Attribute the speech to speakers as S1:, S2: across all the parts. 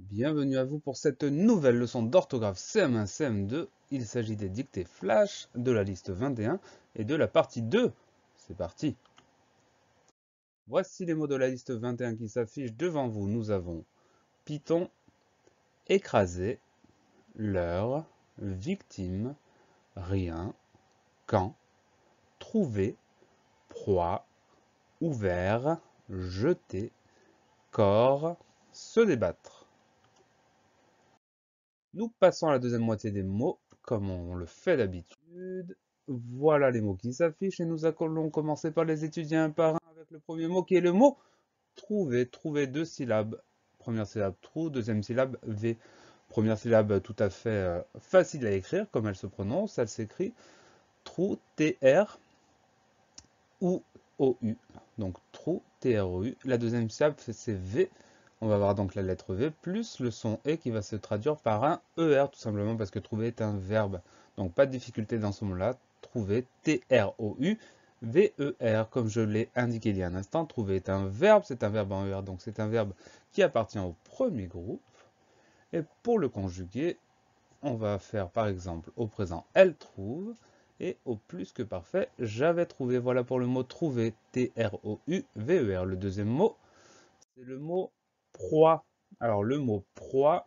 S1: Bienvenue à vous pour cette nouvelle leçon d'orthographe CM1, CM2. Il s'agit des dictées flash de la liste 21 et de la partie 2. C'est parti. Voici les mots de la liste 21 qui s'affichent devant vous. Nous avons python, écrasé, leurre, victime, rien, quand, trouver, proie, ouvert, jeter, corps, se débattre. Nous passons à la deuxième moitié des mots, comme on le fait d'habitude. Voilà les mots qui s'affichent et nous allons commencer par les étudier un par un avec le premier mot qui est le mot trouver. Trouver deux syllabes. Première syllabe trou, deuxième syllabe V. Première syllabe tout à fait facile à écrire, comme elle se prononce. Elle s'écrit trou, T-R ou O-U. Donc trou, T-R-O-U. La deuxième syllabe c'est V. On va avoir donc la lettre V plus le son E qui va se traduire par un ER tout simplement parce que trouver est un verbe. Donc pas de difficulté dans ce mot-là. Trouver, T-R-O-U-V-E-R, comme je l'ai indiqué il y a un instant. Trouver est un verbe, c'est un verbe en ER, donc c'est un verbe qui appartient au premier groupe. Et pour le conjuguer, on va faire par exemple au présent elle trouve et au plus que parfait j'avais trouvé. Voilà pour le mot trouver, T-R-O-U-V-E-R. Le deuxième mot, c'est le mot proie. Alors le mot proie,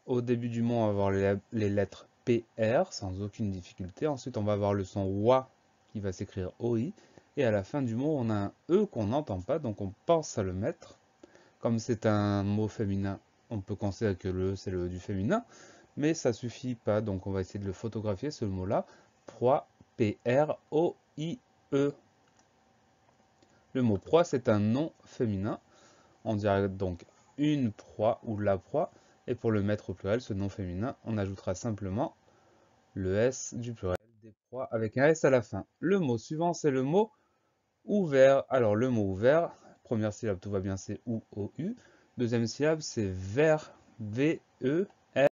S1: au début du mot, on va avoir les lettres PR sans aucune difficulté. Ensuite, on va avoir le son WA qui va s'écrire OI. Et à la fin du mot, on a un E qu'on n'entend pas, donc on pense à le mettre. Comme c'est un mot féminin, on peut considérer que le E, c'est le E du féminin. Mais ça suffit pas, donc on va essayer de le photographier, ce mot-là. Proie, P-R-O-I-E. Le mot proie, c'est un nom féminin. On dirait donc une proie ou la proie. Et pour le mettre au pluriel, ce nom féminin, on ajoutera simplement le S du pluriel des proies avec un S à la fin. Le mot suivant, c'est le mot ouvert. Alors le mot ouvert, première syllabe, tout va bien, c'est OU. Deuxième syllabe, c'est vert, V-E-R,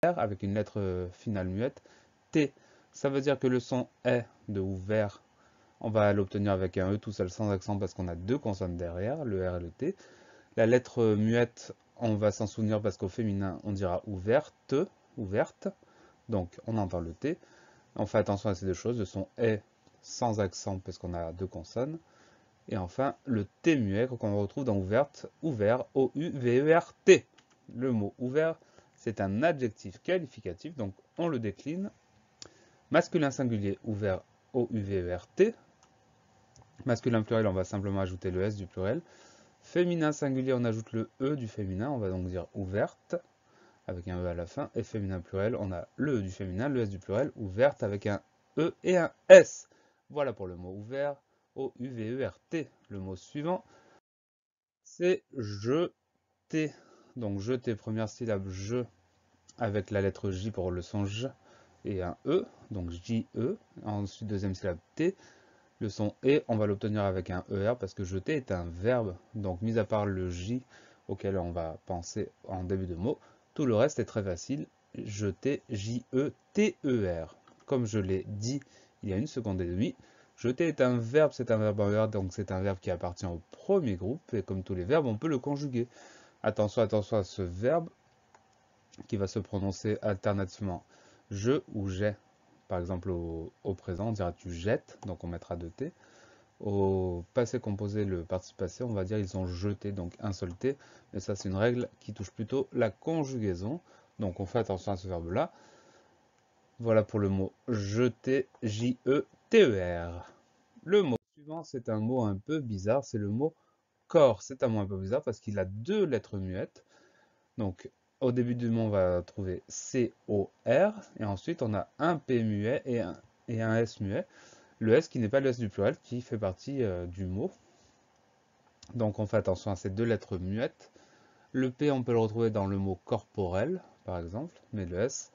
S1: avec une lettre finale muette, T. Ça veut dire que le son est de ouvert, on va l'obtenir avec un E tout seul sans accent parce qu'on a deux consonnes derrière, le R et le T. La lettre muette, on va s'en souvenir parce qu'au féminin, on dira ouverte, ouverte. Donc, on entend le T. On fait attention à ces deux choses. Le son est sans accent parce qu'on a deux consonnes. Et enfin, le T muet qu'on retrouve dans ouverte, ouvert, O-U-V-E-R-T. Le mot ouvert, c'est un adjectif qualificatif, donc on le décline. Masculin singulier, ouvert, O-U-V-E-R-T. Masculin pluriel, on va simplement ajouter le S du pluriel. Féminin singulier, on ajoute le E du féminin, on va donc dire ouverte, avec un E à la fin. Et féminin pluriel, on a le E du féminin, le S du pluriel, ouverte avec un E et un S. Voilà pour le mot ouvert, O-U-V-E-R-T. Le mot suivant, c'est jeter. Donc jeter, première syllabe, je, avec la lettre J pour le son J et un E, donc J-E. Ensuite, deuxième syllabe, T. Le son E, on va l'obtenir avec un ER parce que jeter est un verbe. Donc, mis à part le J auquel on va penser en début de mot, tout le reste est très facile. Jeter, J-E-T-E-R. Comme je l'ai dit il y a une seconde et demie, jeter est un verbe, c'est un verbe en ER, donc c'est un verbe qui appartient au premier groupe. Et comme tous les verbes, on peut le conjuguer. Attention, attention à ce verbe qui va se prononcer alternativement je ou j'ai. Par exemple, au présent, on dira tu jettes, donc on mettra deux T. Au passé composé, le participe passé, on va dire ils ont jeté, donc un seul T. Mais ça, c'est une règle qui touche plutôt la conjugaison. Donc on fait attention à ce verbe-là. Voilà pour le mot jeter, J-E-T-E-R. Le mot suivant, c'est un mot un peu bizarre, c'est le mot corps. C'est un mot un peu bizarre parce qu'il a deux lettres muettes. Donc au début du mot, on va trouver C-O-R. Et ensuite, on a un P muet et un S muet. Le S qui n'est pas le S du pluriel, qui fait partie du mot. Donc on fait attention à ces deux lettres muettes. Le P, on peut le retrouver dans le mot corporel, par exemple, mais le S,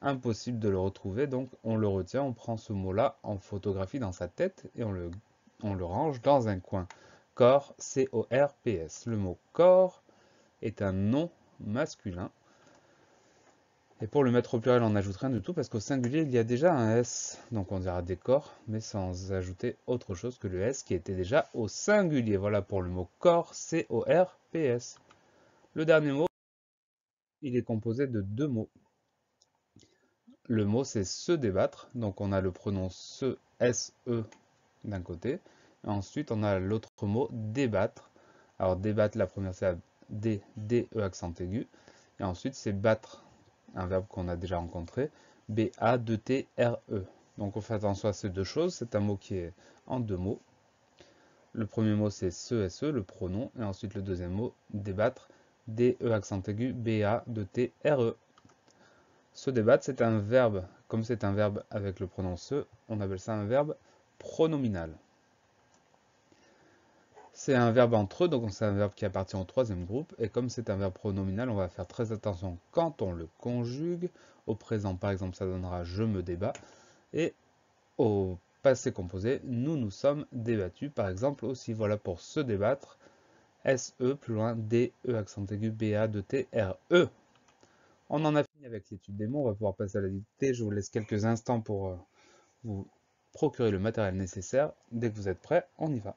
S1: impossible de le retrouver, donc on le retient, on prend ce mot-là en photographie dans sa tête et on le range dans un coin. Corps, C-O-R-P-S. Le mot corps est un nom masculin. Et pour le mettre au pluriel, on n'ajoute rien du tout parce qu'au singulier, il y a déjà un S. Donc on dira des corps, mais sans ajouter autre chose que le S qui était déjà au singulier. Voilà pour le mot corps, C-O-R-P-S. Le dernier mot, il est composé de deux mots. Le mot, c'est se débattre. Donc, on a le pronom se, S-E d'un côté. Et ensuite, on a l'autre mot débattre. Alors, débattre, la première syllabe, D, D-E accent aigu. Et ensuite, c'est battre, un verbe qu'on a déjà rencontré, B-A-2-T-R-E. Donc, on fait attention à ces deux choses. C'est un mot qui est en deux mots. Le premier mot, c'est se, S-E, le pronom. Et ensuite, le deuxième mot, débattre, D-E accent aigu, B-A-2-T-R-E. Se débattre, c'est un verbe. Comme c'est un verbe avec le pronom se, on appelle ça un verbe pronominal. C'est un verbe entre eux, donc c'est un verbe qui appartient au troisième groupe. Et comme c'est un verbe pronominal, on va faire très attention quand on le conjugue. Au présent, par exemple, ça donnera je me débat. Et au passé composé, nous nous sommes débattus. Par exemple, aussi, voilà pour se débattre. S-E, plus loin, D-E, accent aigu, B-A-2-T-R-E. On en a fini avec l'étude des mots. On va pouvoir passer à la dictée. Je vous laisse quelques instants pour vous procurer le matériel nécessaire. Dès que vous êtes prêts, on y va.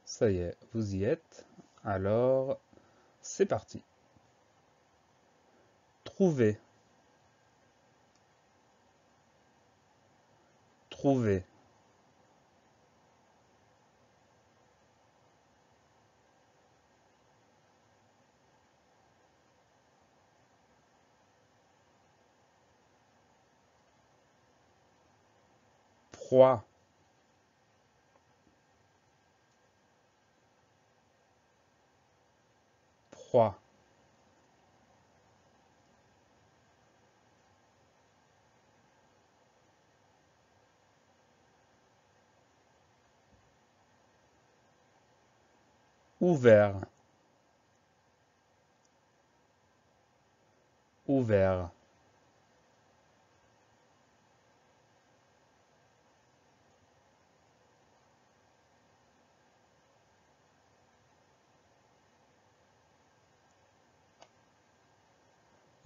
S1: Ça y est, vous y êtes. Alors, c'est parti. Trouver, trouver. Proie, proie. Ouvert, ouvert.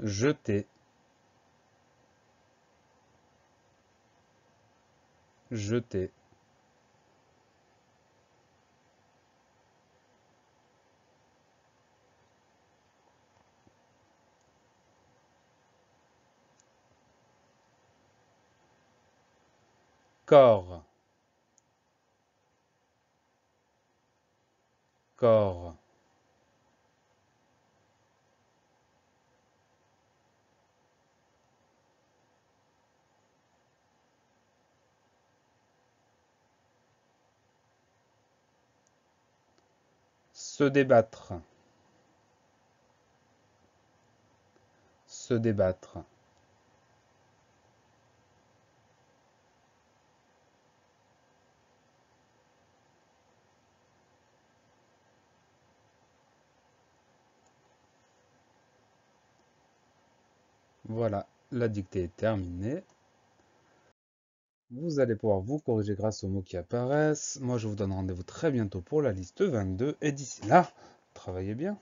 S1: Jeter, jeter. Corps, corps. Se débattre, se débattre. Voilà, la dictée est terminée. Vous allez pouvoir vous corriger grâce aux mots qui apparaissent. Moi, je vous donne rendez-vous très bientôt pour la liste 22. Et d'ici là, travaillez bien.